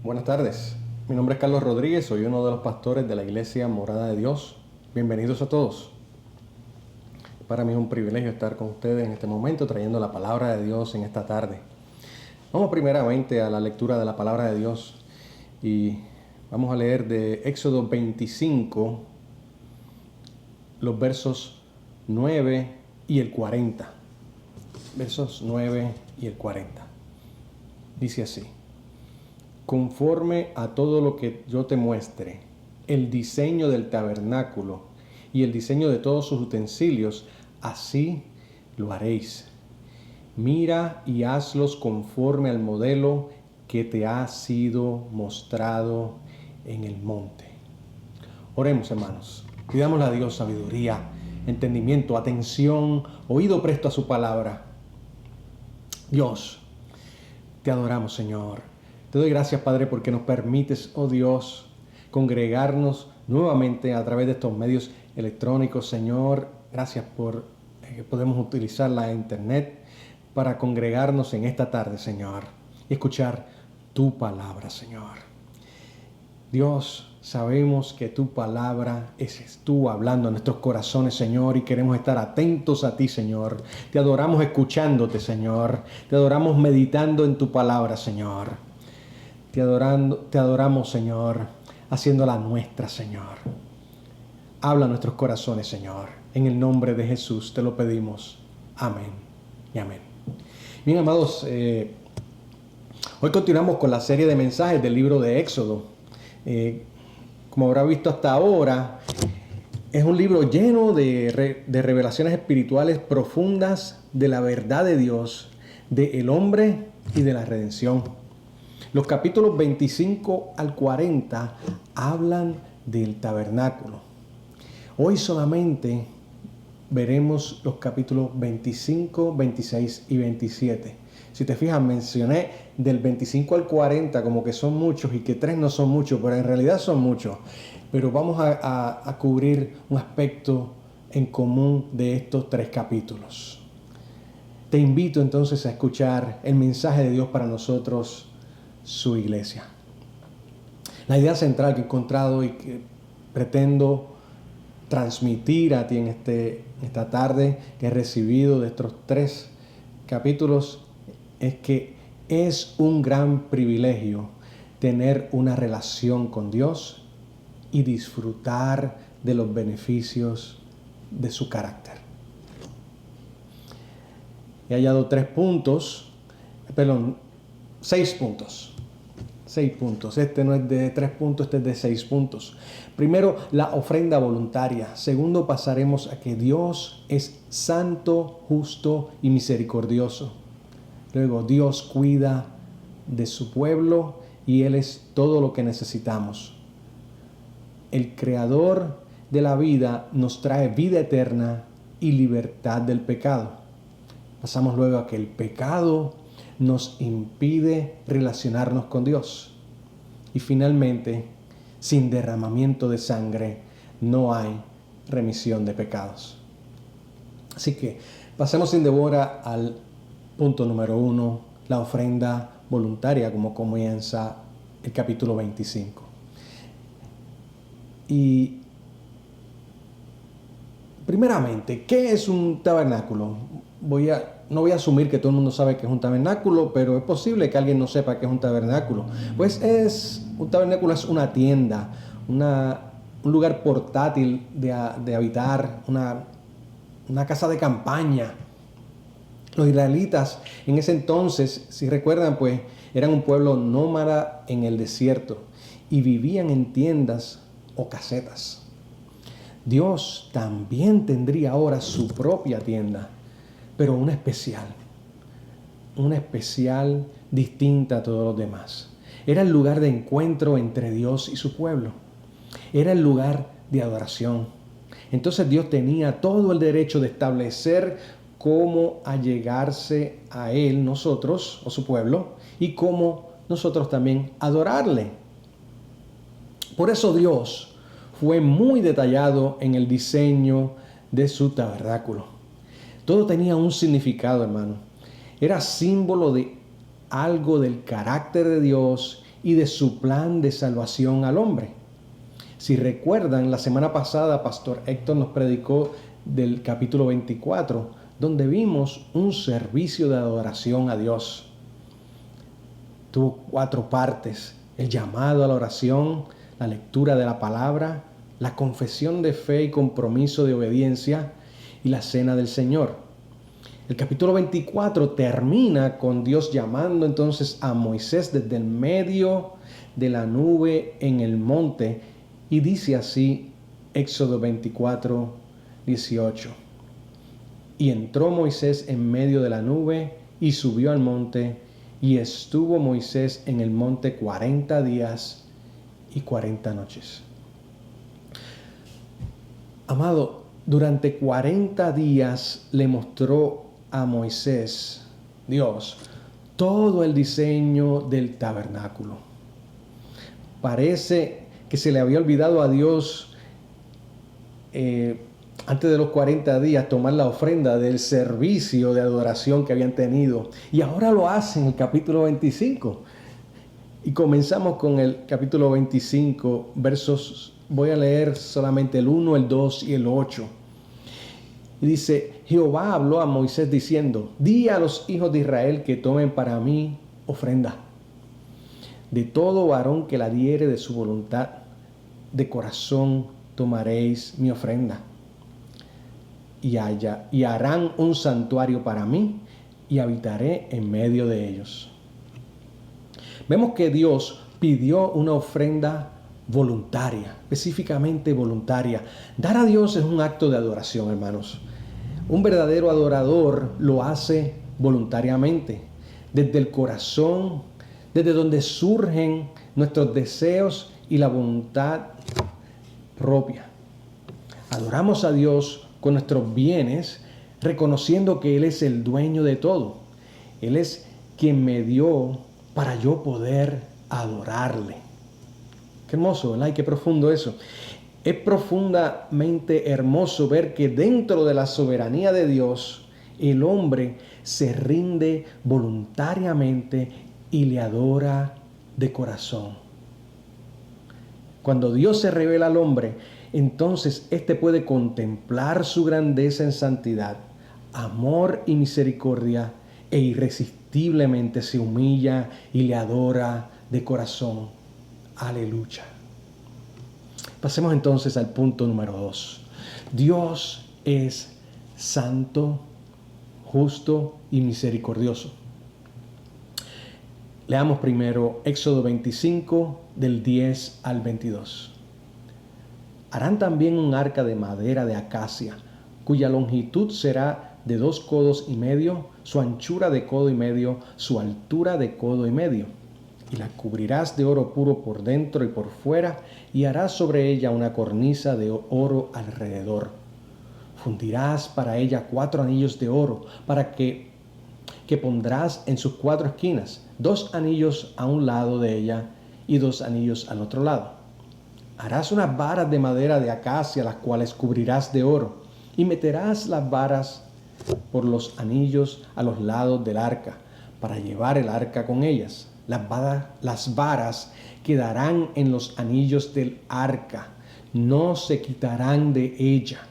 Buenas tardes, mi nombre es Carlos Rodríguez, soy uno de los pastores de la Iglesia Morada de Dios. Bienvenidos a todos. Para mí es un privilegio estar con ustedes en este momento trayendo la palabra de Dios en esta tarde. Vamos primeramente a la lectura de la palabra de Dios y vamos a leer de Éxodo 25, los versos 9 y el 40. Versos 9 y el 40. Dice así: conforme a todo lo que yo te muestre, el diseño del tabernáculo y el diseño de todos sus utensilios, así lo haréis. Mira y hazlos conforme al modelo que te ha sido mostrado en el monte. Oremos, hermanos. Pidámosle a Dios sabiduría, entendimiento, atención, oído presto a su palabra. Dios, te adoramos, Señor. Te doy gracias, Padre, porque nos permites, oh Dios, congregarnos nuevamente a través de estos medios electrónicos, Señor. Gracias por que podemos utilizar la internet para congregarnos en esta tarde, Señor, y escuchar tu palabra, Señor. Dios, sabemos que tu palabra es tú hablando a nuestros corazones, Señor, y queremos estar atentos a ti, Señor. Te adoramos escuchándote, Señor. Te adoramos meditando en tu palabra, Señor. Te adoramos, Señor, haciéndola nuestra, Señor. Habla a nuestros corazones, Señor. En el nombre de Jesús te lo pedimos. Amén y amén. Bien, amados, hoy continuamos con la serie de mensajes del libro de Éxodo. Como habrá visto hasta ahora, es un libro lleno de revelaciones espirituales profundas de la verdad de Dios, del hombre y de la redención. Los capítulos 25 al 40 hablan del tabernáculo. Hoy solamente veremos los capítulos 25, 26 y 27. Si te fijas, mencioné del 25 al 40 como que son muchos y que 3 no son muchos, pero en realidad son muchos. Pero vamos a cubrir un aspecto en común de estos 3 capítulos. Te invito entonces a escuchar el mensaje de Dios para nosotros, su iglesia. La idea central que he encontrado y que pretendo transmitir a ti en esta tarde que he recibido de estos 3 capítulos es que es un gran privilegio tener una relación con Dios y disfrutar de los beneficios de su carácter. He hallado 6 puntos. 6 puntos. Este no es de 3 puntos, este es de 6 puntos. Primero, la ofrenda voluntaria. Segundo, pasaremos a que Dios es santo, justo y misericordioso. Luego, Dios cuida de su pueblo y Él es todo lo que necesitamos. El Creador de la vida nos trae vida eterna y libertad del pecado. Pasamos luego a que el pecado nos impide relacionarnos con Dios. Y finalmente, sin derramamiento de sangre no hay remisión de pecados. Así que pasemos sin demora al punto número 1, la ofrenda voluntaria, como comienza el capítulo 25. Y primeramente, ¿qué es un tabernáculo? No voy a asumir que todo el mundo sabe que es un tabernáculo, pero es posible que alguien no sepa qué es un tabernáculo. Pues un tabernáculo es una tienda, un lugar portátil de habitar, una casa de campaña. Los israelitas en ese entonces, si recuerdan, pues eran un pueblo nómada en el desierto y vivían en tiendas o casetas. Dios también tendría ahora su propia tienda, pero una especial distinta a todos los demás. Era el lugar de encuentro entre Dios y su pueblo. Era el lugar de adoración. Entonces Dios tenía todo el derecho de establecer cómo allegarse a Él, nosotros, o su pueblo, y cómo nosotros también adorarle. Por eso Dios fue muy detallado en el diseño de su tabernáculo. Todo tenía un significado, hermano. Era símbolo de algo del carácter de Dios y de su plan de salvación al hombre. Si recuerdan, la semana pasada Pastor Héctor nos predicó del capítulo 24, donde vimos un servicio de adoración a Dios. Tuvo 4 partes: el llamado a la oración, la lectura de la palabra, la confesión de fe y compromiso de obediencia y la cena del Señor. El capítulo 24 termina con Dios llamando entonces a Moisés desde el medio de la nube en el monte, y dice así Éxodo 24, 18. Y entró Moisés en medio de la nube y subió al monte, y estuvo Moisés en el monte 40 días y 40 noches. Amado, durante 40 días le mostró a Moisés, Dios, todo el diseño del tabernáculo. Parece que se le había olvidado a Dios antes de los 40 días tomar la ofrenda del servicio de adoración que habían tenido. Y ahora lo hace en el capítulo 25. Y comenzamos con el capítulo 25, versos, voy a leer solamente el 1, el 2 y el 8. Y dice, Jehová habló a Moisés diciendo, di a los hijos de Israel que tomen para mí ofrenda. De todo varón que la diere de su voluntad, de corazón tomaréis mi ofrenda. Y harán un santuario para mí, y habitaré en medio de ellos. Vemos que Dios pidió una ofrenda voluntaria, específicamente voluntaria. Dar a Dios es un acto de adoración, hermanos. Un verdadero adorador lo hace voluntariamente, desde el corazón, desde donde surgen nuestros deseos y la voluntad propia. Adoramos a Dios con nuestros bienes, reconociendo que Él es el dueño de todo. Él es quien me dio para yo poder adorarle. Qué hermoso, ¿verdad? Y qué profundo eso. Es profundamente hermoso ver que dentro de la soberanía de Dios, el hombre se rinde voluntariamente y le adora de corazón. Cuando Dios se revela al hombre, entonces éste puede contemplar su grandeza en santidad, amor y misericordia, e irresistiblemente se humilla y le adora de corazón. Aleluya. Pasemos entonces al punto número 2. Dios es santo, justo y misericordioso. Leamos primero Éxodo 25, del 10 al 22. Harán también un arca de madera de acacia, cuya longitud será de 2 codos y medio, su anchura de codo y medio, su altura de codo y medio. Y la cubrirás de oro puro por dentro y por fuera, y harás sobre ella una cornisa de oro alrededor. Fundirás para ella 4 anillos de oro, para que pondrás en sus 4 esquinas, 2 anillos a un lado de ella y 2 anillos al otro lado. Harás unas varas de madera de acacia, las cuales cubrirás de oro, y meterás las varas por los anillos a los lados del arca, para llevar el arca con ellas. Las varas quedarán en los anillos del arca, no se quitarán de ella.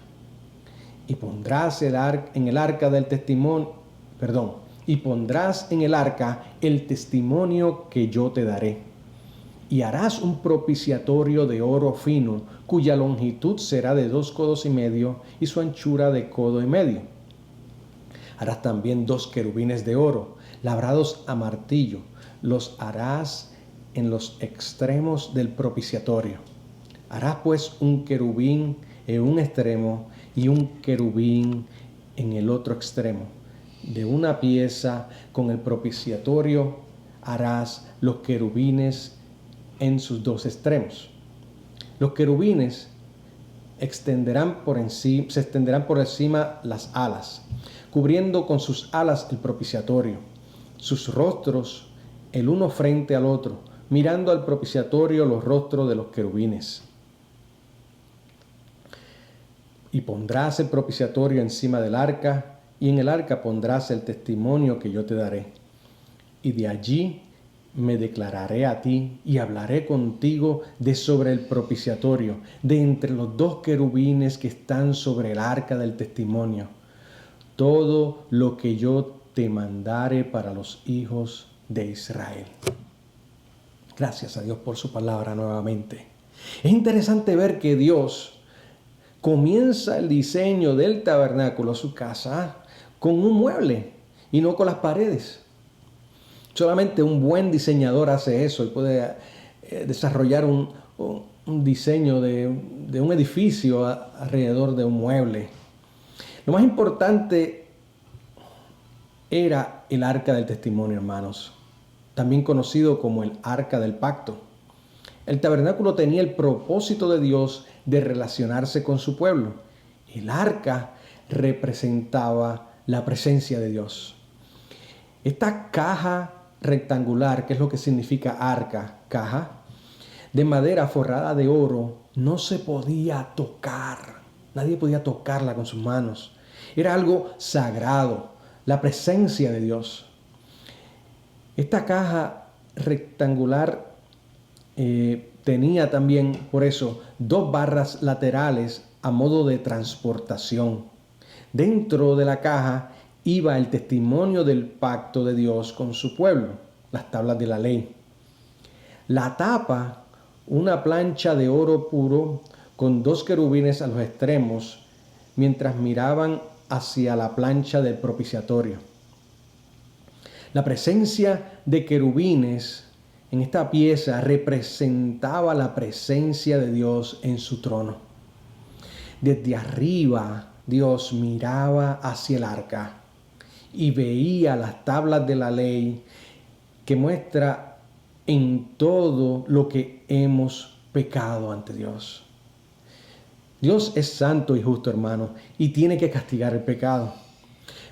Y pondrás en el arca el testimonio que yo te daré. Y harás un propiciatorio de oro fino, cuya longitud será de 2 codos y medio y su anchura de codo y medio. Harás también 2 querubines de oro, labrados a martillo. Los harás en los extremos del propiciatorio. Harás pues un querubín en un extremo y un querubín en el otro extremo. De una pieza con el propiciatorio harás los querubines en sus 2 extremos. Los querubines se extenderán por encima las alas, cubriendo con sus alas el propiciatorio. Sus rostros el uno frente al otro, mirando al propiciatorio los rostros de los querubines. Y pondrás el propiciatorio encima del arca, y en el arca pondrás el testimonio que yo te daré. Y de allí me declararé a ti y hablaré contigo de sobre el propiciatorio, de entre los dos querubines que están sobre el arca del testimonio, todo lo que yo te mandare para los hijos de Israel. Gracias a Dios por su palabra nuevamente. Es interesante ver que Dios comienza el diseño del tabernáculo, su casa, con un mueble y no con las paredes. Solamente un buen diseñador hace eso y puede desarrollar un diseño de un edificio alrededor de un mueble. Lo más importante era el arca del testimonio, hermanos, también conocido como el arca del pacto. El tabernáculo tenía el propósito de Dios de relacionarse con su pueblo. El arca representaba la presencia de Dios. Esta caja rectangular, que es lo que significa arca, caja, de madera forrada de oro, no se podía tocar. Nadie podía tocarla con sus manos. Era algo sagrado, la presencia de Dios. Esta caja rectangular tenía también, por eso, 2 barras laterales a modo de transportación. Dentro de la caja iba el testimonio del pacto de Dios con su pueblo, las tablas de la ley. La tapa, una plancha de oro puro con 2 querubines a los extremos, mientras miraban hacia la plancha del propiciatorio. La presencia de querubines en esta pieza representaba la presencia de Dios en su trono. Desde arriba, Dios miraba hacia el arca y veía las tablas de la ley que muestra en todo lo que hemos pecado ante Dios. Dios es santo y justo, hermano, y tiene que castigar el pecado.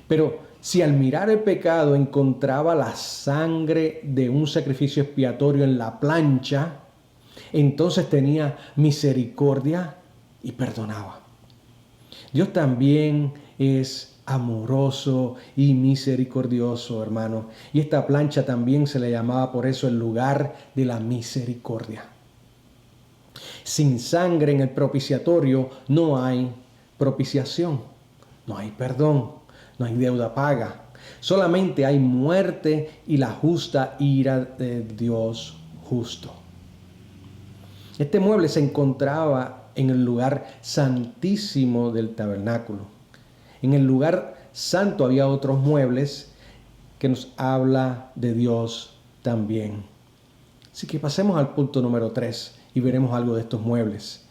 Pero si al mirar el pecado encontraba la sangre de un sacrificio expiatorio en la plancha, entonces tenía misericordia y perdonaba. Dios también es amoroso y misericordioso, hermano. Y esta plancha también se le llamaba por eso el lugar de la misericordia. Sin sangre en el propiciatorio no hay propiciación, no hay perdón, no hay deuda paga. Solamente hay muerte y la justa ira de Dios justo. Este mueble se encontraba en el lugar santísimo del tabernáculo. En el lugar santo había otros muebles que nos habla de Dios también. Así que pasemos al punto número 3 y veremos algo de estos muebles.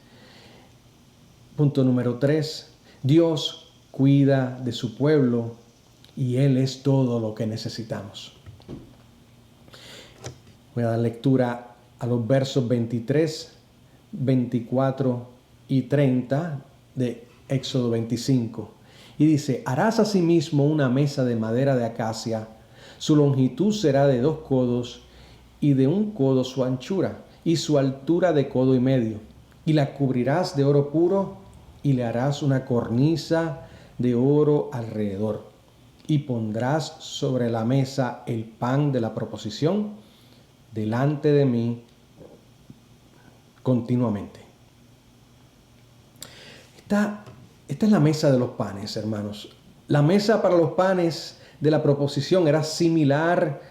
Punto número 3. Dios cuida de su pueblo y Él es todo lo que necesitamos. Voy a dar lectura a los versos 23, 24 y 30 de Éxodo 25. Y dice: harás asimismo una mesa de madera de acacia, su longitud será de 2 codos y de 1 codo su anchura, y su altura de codo y medio. Y la cubrirás de oro puro, y le harás una cornisa de oro alrededor. Y pondrás sobre la mesa el pan de la proposición delante de mí continuamente. Esta es la mesa de los panes, hermanos. La mesa para los panes de la proposición era similar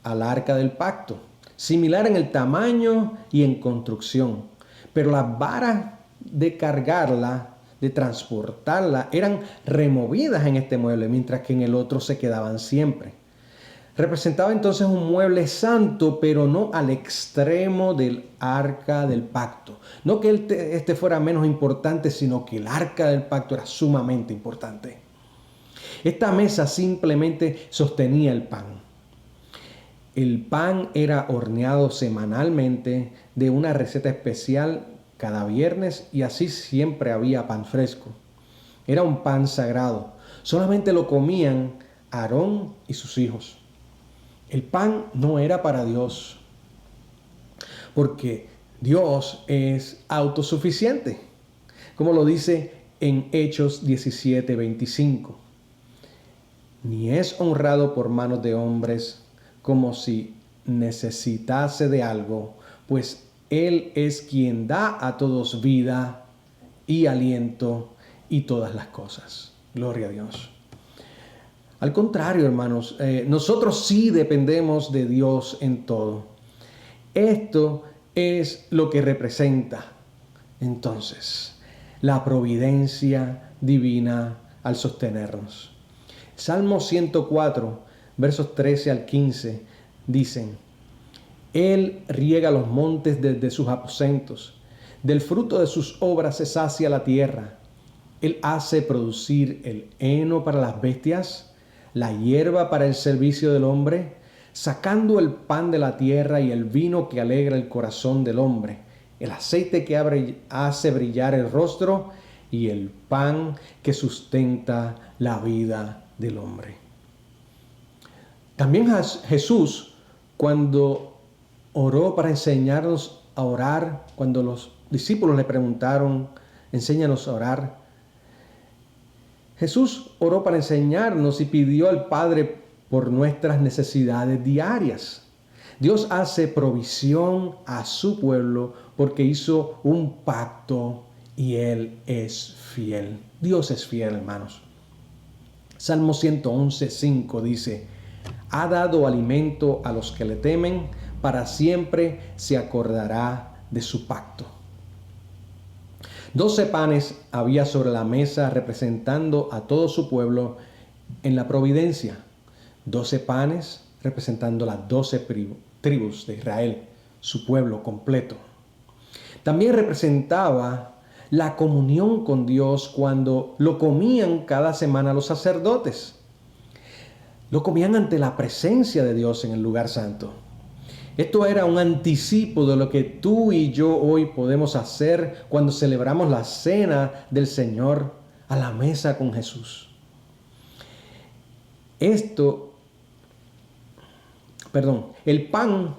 al arca del pacto, similar en el tamaño y en construcción, pero las varas de cargarla, de transportarla, eran removidas en este mueble, mientras que en el otro se quedaban siempre. Representaba entonces un mueble santo, pero no al extremo del arca del pacto. No que este fuera menos importante, sino que el arca del pacto era sumamente importante. Esta mesa simplemente sostenía el pan. El pan era horneado semanalmente de una receta especial cada viernes, y así siempre había pan fresco. Era un pan sagrado. Solamente lo comían Aarón y sus hijos. El pan no era para Dios, porque Dios es autosuficiente, como lo dice en Hechos 17:25. Ni es honrado por manos de hombres como si necesitase de algo, pues Él es quien da a todos vida y aliento y todas las cosas. Gloria a Dios. Al contrario, hermanos, nosotros sí dependemos de Dios en todo. Esto es lo que representa, entonces, la providencia divina al sostenernos. Salmo 104, versos 13 al 15, dicen: Él riega los montes desde sus aposentos, del fruto de sus obras se sacia la tierra. Él hace producir el heno para las bestias, la hierba para el servicio del hombre, sacando el pan de la tierra y el vino que alegra el corazón del hombre, el aceite que hace brillar el rostro y el pan que sustenta la vida del hombre. También Jesús, cuando oró para enseñarnos a orar, cuando los discípulos le preguntaron, enséñanos a orar, Jesús oró para enseñarnos y pidió al Padre por nuestras necesidades diarias. Dios hace provisión a su pueblo porque hizo un pacto y Él es fiel. Dios es fiel, hermanos. Salmo 111, 5 dice: ha dado alimento a los que le temen, para siempre se acordará de su pacto. 12 panes había sobre la mesa representando a todo su pueblo en la providencia. 12 panes representando las 12 tribus de Israel, su pueblo completo. También representaba la comunión con Dios cuando lo comían cada semana los sacerdotes. Lo comían ante la presencia de Dios en el lugar santo. Esto era un anticipo de lo que tú y yo hoy podemos hacer cuando celebramos la cena del Señor a la mesa con Jesús. El pan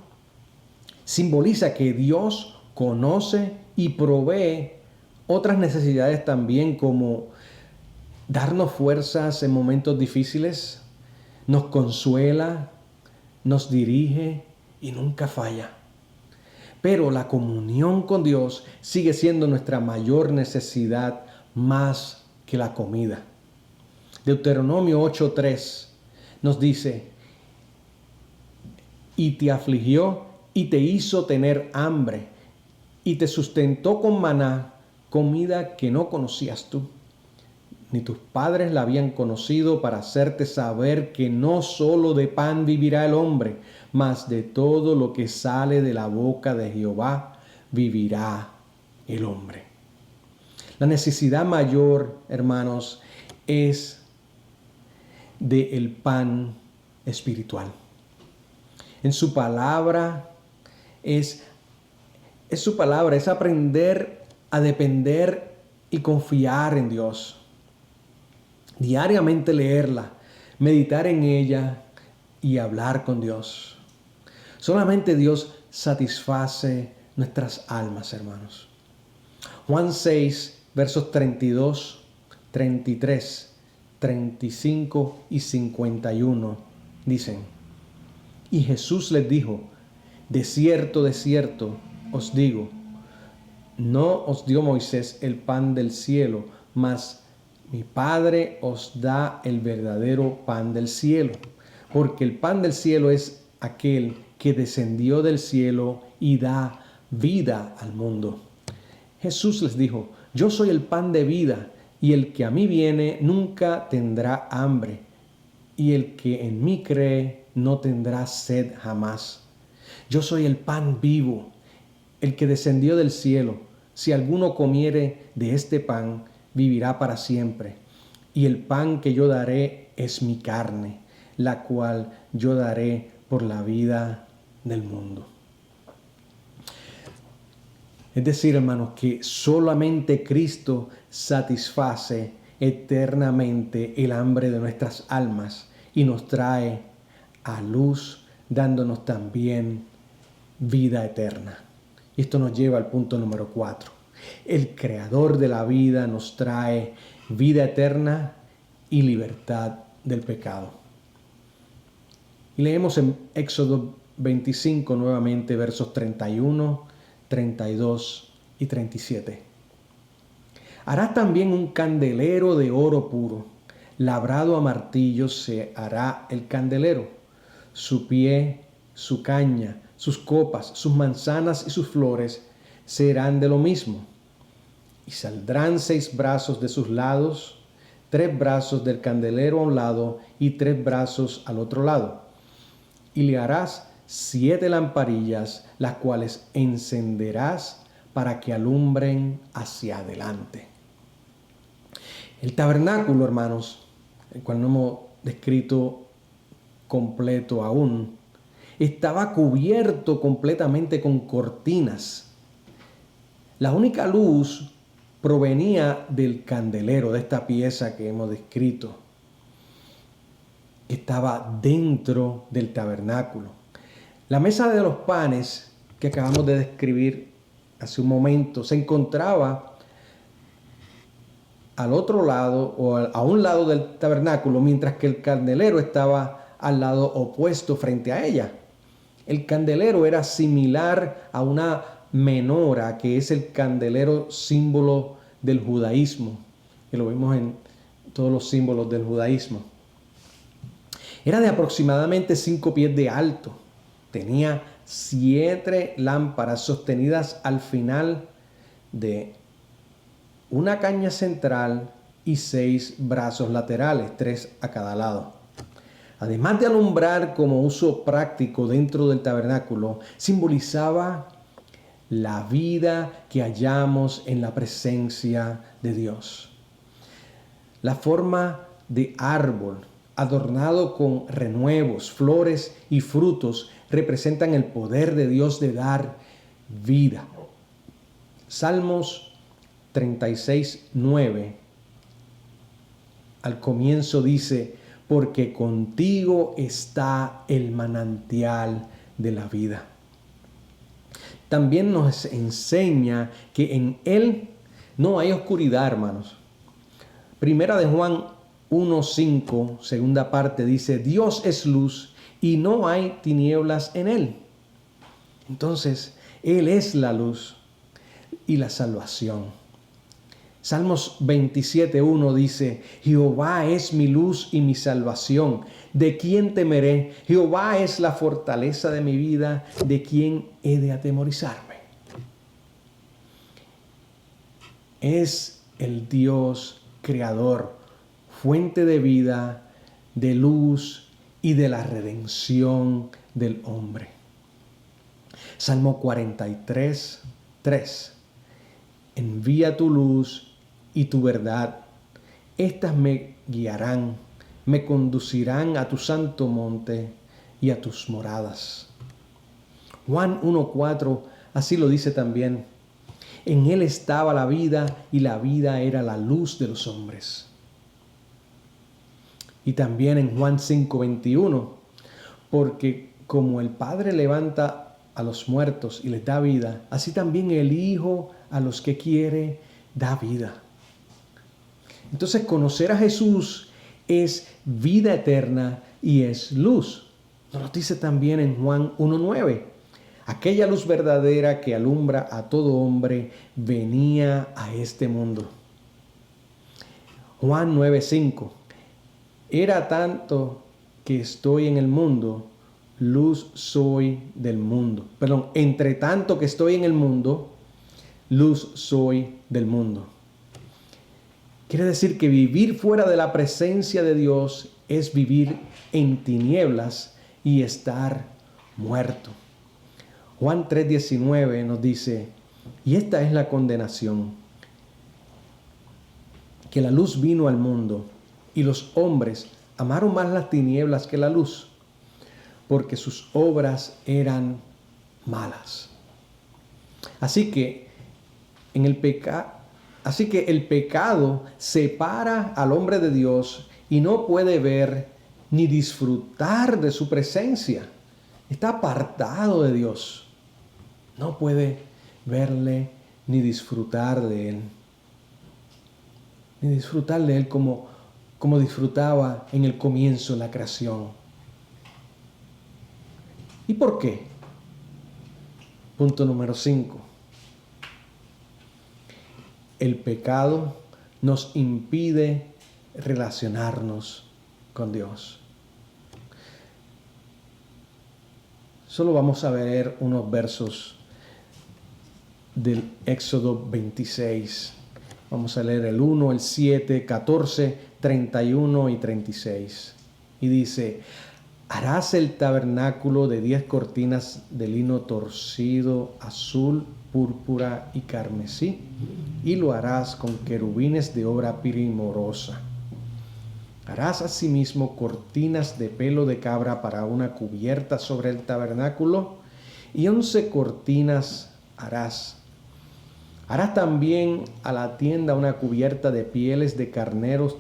simboliza que Dios conoce y provee otras necesidades también, como darnos fuerzas en momentos difíciles, nos consuela, nos dirige y nunca falla. Pero la comunión con Dios sigue siendo nuestra mayor necesidad, más que la comida. Deuteronomio 8:3 nos dice: y te afligió y te hizo tener hambre y te sustentó con maná, comida que no conocías tú, ni tus padres la habían conocido, para hacerte saber que no solo de pan vivirá el hombre, mas de todo lo que sale de la boca de Jehová vivirá el hombre. La necesidad mayor, hermanos, es del pan espiritual. En su palabra es aprender a depender y confiar en Dios. Diariamente leerla, meditar en ella y hablar con Dios. Solamente Dios satisface nuestras almas, hermanos. Juan 6, versos 32, 33, 35 y 51 dicen: y Jesús les dijo: de cierto, os digo, no os dio Moisés el pan del cielo, mas mi Padre os da el verdadero pan del cielo, porque el pan del cielo es aquel que descendió del cielo y da vida al mundo. Jesús les dijo: yo soy el pan de vida, y el que a mí viene nunca tendrá hambre, y el que en mí cree no tendrá sed jamás. Yo soy el pan vivo, el que descendió del cielo. Si alguno comiere de este pan, vivirá para siempre. Y el pan que yo daré es mi carne, la cual yo daré por la vida del mundo. Es decir, hermanos, que solamente Cristo satisface eternamente el hambre de nuestras almas y nos trae a luz, dándonos también vida eterna. Y esto nos lleva al punto número 4. El Creador de la vida nos trae vida eterna y libertad del pecado. Y leemos en Éxodo 25 nuevamente, versos 31, 32 y 37. Harás también un candelero de oro puro, labrado a martillo se hará el candelero, su pie, su caña, sus copas, sus manzanas y sus flores serán de lo mismo. Y saldrán 6 brazos de sus lados, 3 brazos del candelero a un lado y 3 brazos al otro lado. Y le harás 7 lamparillas, las cuales encenderás para que alumbren hacia adelante. El tabernáculo, hermanos, el cual no hemos descrito completo aún, estaba cubierto completamente con cortinas. La única luz provenía del candelero, de esta pieza que hemos descrito. Estaba dentro del tabernáculo. La mesa de los panes que acabamos de describir hace un momento se encontraba al otro lado o a un lado del tabernáculo, mientras que el candelero estaba al lado opuesto frente a ella. El candelero era similar a una menora, que es el candelero símbolo del judaísmo, que lo vemos en todos los símbolos del judaísmo. Era de aproximadamente 5 pies de alto. Tenía 7 lámparas sostenidas al final de una caña central y 6 brazos laterales, 3 a cada lado. Además de alumbrar como uso práctico dentro del tabernáculo, simbolizaba la vida que hallamos en la presencia de Dios. La forma de árbol adornado con renuevos, flores y frutos representan el poder de Dios de dar vida. Salmos 36, 9 al comienzo dice: porque contigo está el manantial de la vida. También nos enseña que en Él no hay oscuridad, hermanos. Primera de Juan 1:5, segunda parte, dice: Dios es luz y no hay tinieblas en Él. Entonces, Él es la luz y la salvación. Salmos 27:1 dice: Jehová es mi luz y mi salvación. ¿De quién temeré? Jehová es la fortaleza de mi vida. ¿De quién he de atemorizarme? Es el Dios creador, fuente de vida, de luz y de la redención del hombre. Salmo 43:3. Envía tu luz y tu verdad. Estas me guiarán, me conducirán a tu santo monte y a tus moradas. Juan 1:4 así lo dice también: en Él estaba la vida y la vida era la luz de los hombres. Y también en Juan 5:21, porque como el Padre levanta a los muertos y les da vida, así también el Hijo a los que quiere da vida. Entonces, conocer a Jesús es vida eterna y es luz. Nos lo dice también en Juan 1:9. Aquella luz verdadera que alumbra a todo hombre venía a este mundo. Juan 9:5. Era tanto que estoy en el mundo, luz soy del mundo. Perdón, entre tanto que estoy en el mundo, luz soy del mundo. Quiere decir que vivir fuera de la presencia de Dios es vivir en tinieblas y estar muerto. Juan 3:19 nos dice: y esta es la condenación, que la luz vino al mundo y los hombres amaron más las tinieblas que la luz, porque sus obras eran malas. Así que el pecado separa al hombre de Dios y no puede ver ni disfrutar de su presencia. Está apartado de Dios. No puede verle ni disfrutar de Él. Ni disfrutar de Él como disfrutaba en el comienzo de la creación. ¿Y por qué? Punto número 5. El pecado nos impide relacionarnos con Dios. Solo vamos a ver unos versos del Éxodo 26. Vamos a leer el 1, el 7, 14, 31 y 36. Y dice: harás el tabernáculo de 10 cortinas de lino torcido, azul, púrpura y carmesí, y lo harás con querubines de obra primorosa. Harás asimismo cortinas de pelo de cabra para una cubierta sobre el tabernáculo, y 11 cortinas harás. Harás también a la tienda una cubierta de pieles de carneros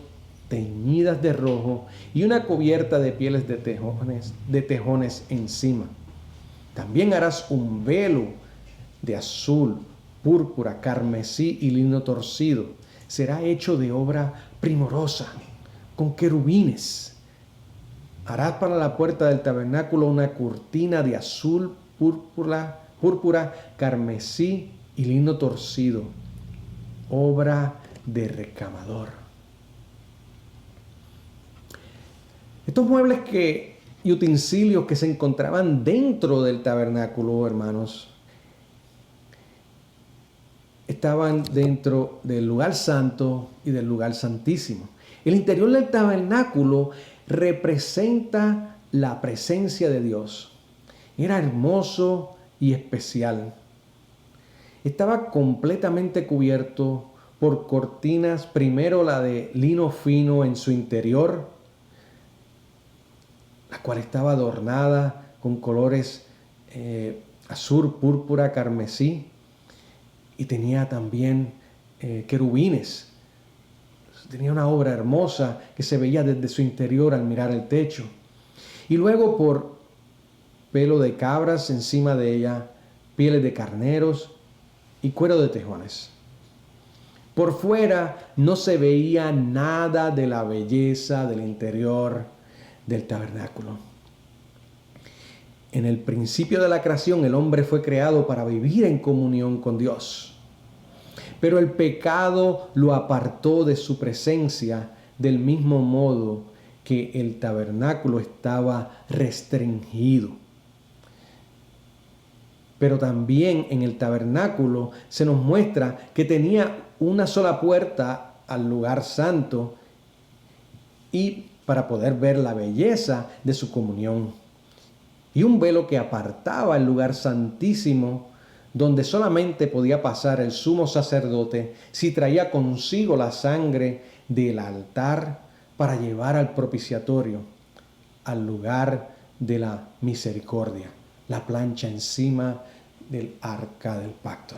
teñidas de rojo y una cubierta de pieles de tejones encima. También harás un velo de azul, púrpura, carmesí y lino torcido. Será hecho de obra primorosa, con querubines. Harás para la puerta del tabernáculo una cortina de azul, púrpura, carmesí y lino torcido, obra de recamador. Estos muebles y utensilios que se encontraban dentro del tabernáculo, hermanos, estaban dentro del lugar santo y del lugar santísimo. El interior del tabernáculo representa la presencia de Dios. Era hermoso y especial. Estaba completamente cubierto por cortinas, primero la de lino fino en su interior, la cual estaba adornada con colores azul, púrpura, carmesí, y tenía también querubines. Tenía una obra hermosa que se veía desde su interior al mirar el techo. Y luego por pelo de cabras encima de ella, pieles de carneros y cuero de tejones. Por fuera no se veía nada de la belleza del interior del tabernáculo. En el principio de la creación, el hombre fue creado para vivir en comunión con Dios. Pero el pecado lo apartó de su presencia, del mismo modo que el tabernáculo estaba restringido. Pero también en el tabernáculo se nos muestra que tenía una sola puerta al lugar santo y para poder ver la belleza de su comunión. Y un velo que apartaba el lugar santísimo, donde solamente podía pasar el sumo sacerdote si traía consigo la sangre del altar para llevar al propiciatorio, al lugar de la misericordia, la plancha encima del arca del pacto.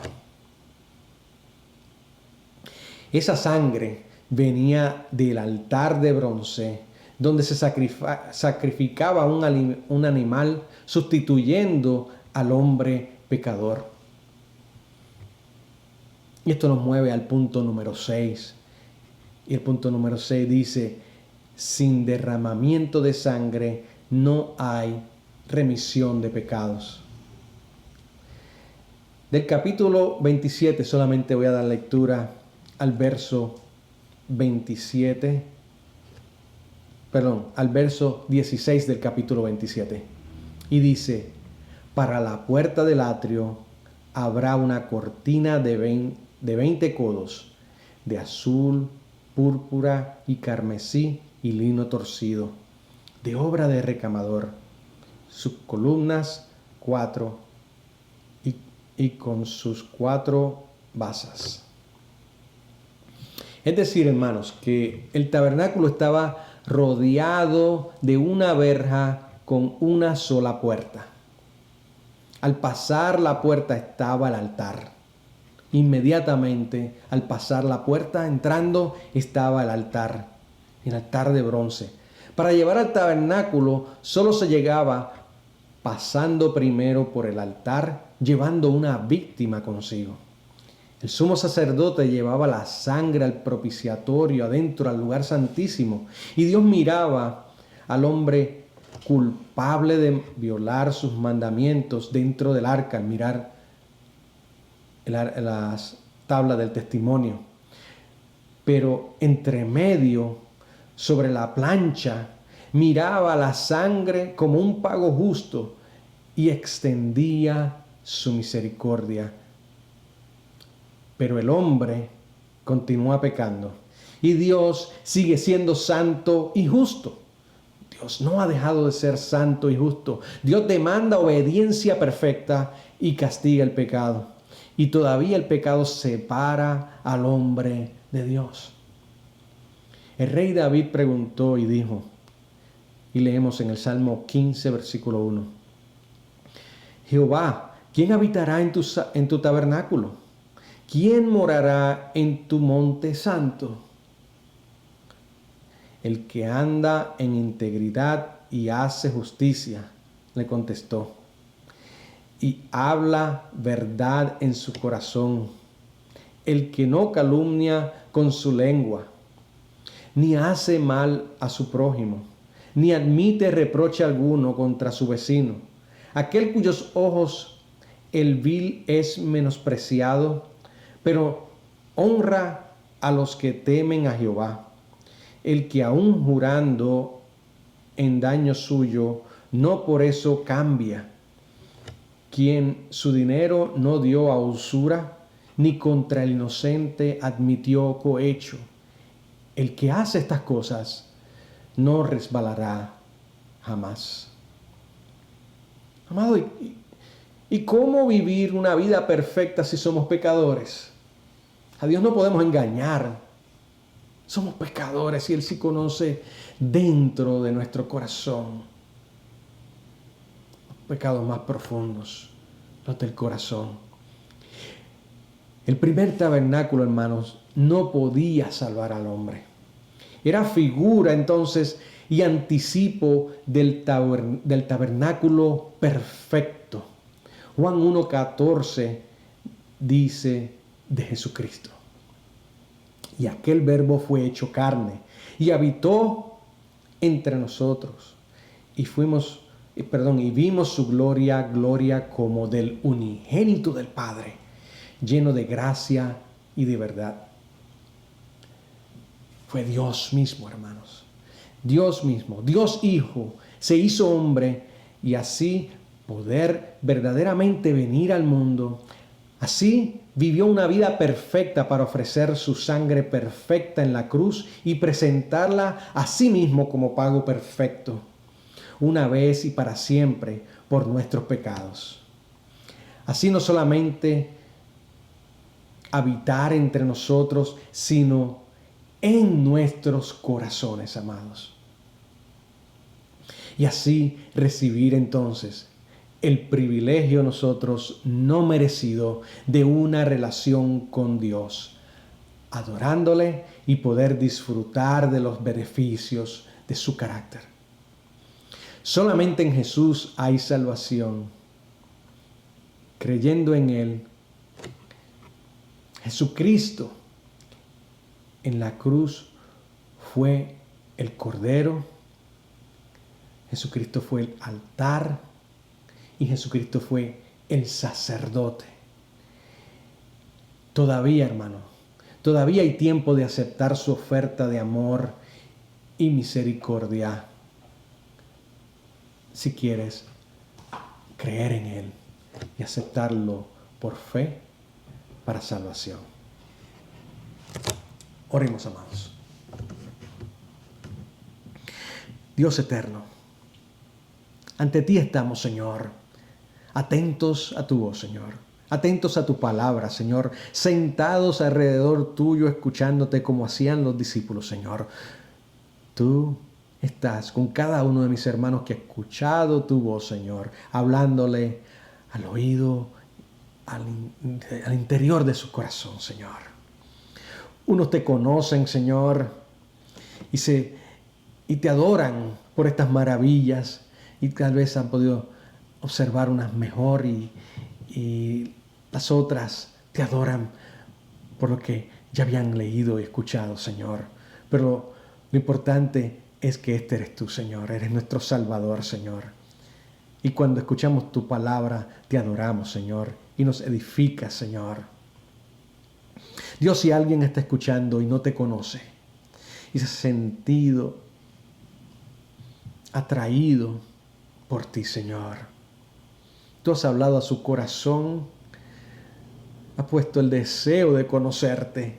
Esa sangre venía del altar de bronce, donde se sacrificaba un animal sustituyendo al hombre pecador. Y esto nos mueve al punto número 6. Y el punto número 6 dice: sin derramamiento de sangre no hay remisión de pecados. Del capítulo 27 solamente voy a dar lectura al verso 16 del capítulo 27. Y dice: para la puerta del atrio habrá una cortina de 20 codos, de azul, púrpura y carmesí y lino torcido, de obra de recamador, sus columnas 4 y con sus 4 basas. Es decir, hermanos, que el tabernáculo estaba rodeado de una verja con una sola puerta. Al pasar la puerta estaba el altar. Inmediatamente al pasar la puerta, entrando, estaba el altar de bronce. Para llevar al tabernáculo solo se llegaba pasando primero por el altar, llevando una víctima consigo. El sumo sacerdote llevaba la sangre al propiciatorio, adentro al lugar santísimo, y Dios miraba al hombre culpable de violar sus mandamientos dentro del arca, al mirar las tablas del testimonio. Pero entre medio, sobre la plancha, miraba la sangre como un pago justo y extendía su misericordia. Pero el hombre continúa pecando y Dios sigue siendo santo y justo. Dios no ha dejado de ser santo y justo. Dios demanda obediencia perfecta y castiga el pecado. Y todavía el pecado separa al hombre de Dios. El rey David preguntó y dijo, y leemos en el Salmo 15, versículo 1, Jehová, ¿quién habitará en tu tabernáculo? ¿Quién morará en tu monte santo? El que anda en integridad y hace justicia, le contestó, y habla verdad en su corazón, el que no calumnia con su lengua, ni hace mal a su prójimo, ni admite reproche alguno contra su vecino, aquel cuyos ojos el vil es menospreciado, pero honra a los que temen a Jehová, el que aun jurando en daño suyo, no por eso cambia, quien su dinero no dio a usura, ni contra el inocente admitió cohecho. El que hace estas cosas no resbalará jamás. Amado, ¿y cómo vivir una vida perfecta si somos pecadores? A Dios no podemos engañar. Somos pecadores y Él sí conoce dentro de nuestro corazón los pecados más profundos, los del corazón. El primer tabernáculo, hermanos, no podía salvar al hombre. Era figura entonces y anticipo del tabernáculo perfecto. Juan 1:14 dice de Jesucristo. Y aquel verbo fue hecho carne y habitó entre nosotros. Y vimos su gloria como del unigénito del Padre, lleno de gracia y de verdad. Fue Dios mismo, hermanos. Dios mismo, Dios Hijo, se hizo hombre y así poder verdaderamente venir al mundo. Así vivió una vida perfecta para ofrecer su sangre perfecta en la cruz y presentarla a sí mismo como pago perfecto, una vez y para siempre por nuestros pecados. Así no solamente habitar entre nosotros, sino en nuestros corazones, amados. Y así recibir entonces el privilegio nosotros no merecido de una relación con Dios, adorándole y poder disfrutar de los beneficios de su carácter. Solamente en Jesús hay salvación. Creyendo en Él, Jesucristo en la cruz fue el Cordero, Jesucristo fue el altar y Jesucristo fue el sacerdote. Todavía, hermano, todavía hay tiempo de aceptar su oferta de amor y misericordia. Si quieres creer en Él y aceptarlo por fe para salvación. Oremos, amados. Dios eterno, ante ti estamos, Señor, atentos a tu voz, Señor, atentos a tu palabra, Señor, sentados alrededor tuyo, escuchándote como hacían los discípulos, Señor. Tú estás con cada uno de mis hermanos que ha escuchado tu voz, Señor, hablándole al oído, al interior de su corazón, Señor. Unos te conocen, Señor, y te adoran por estas maravillas, y tal vez han podido observar unas mejor y las otras te adoran por lo que ya habían leído y escuchado, Señor. Pero lo importante es que este eres tú, Señor. Eres nuestro Salvador, Señor. Y cuando escuchamos tu palabra, te adoramos, Señor, y nos edificas, Señor. Dios, si alguien está escuchando y no te conoce, y se ha sentido atraído por ti, Señor. Tú has hablado a su corazón, has puesto el deseo de conocerte,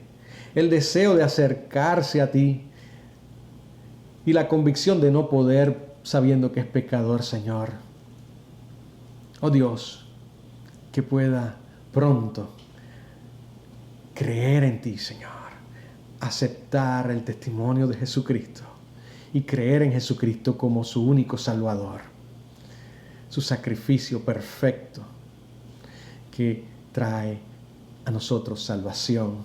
el deseo de acercarse a ti y la convicción de no poder sabiendo que es pecador, Señor. Oh Dios, que pueda pronto creer en ti, Señor, aceptar el testimonio de Jesucristo y creer en Jesucristo como su único Salvador, su sacrificio perfecto que trae a nosotros salvación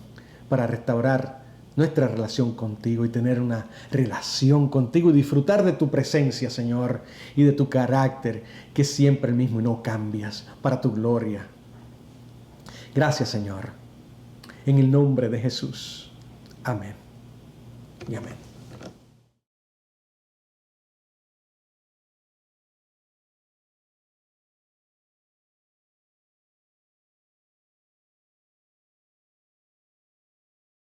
para restaurar nuestra relación contigo y tener una relación contigo y disfrutar de tu presencia, Señor, y de tu carácter, que es siempre el mismo y no cambias, para tu gloria. Gracias, Señor. En el nombre de Jesús. Amén y amén.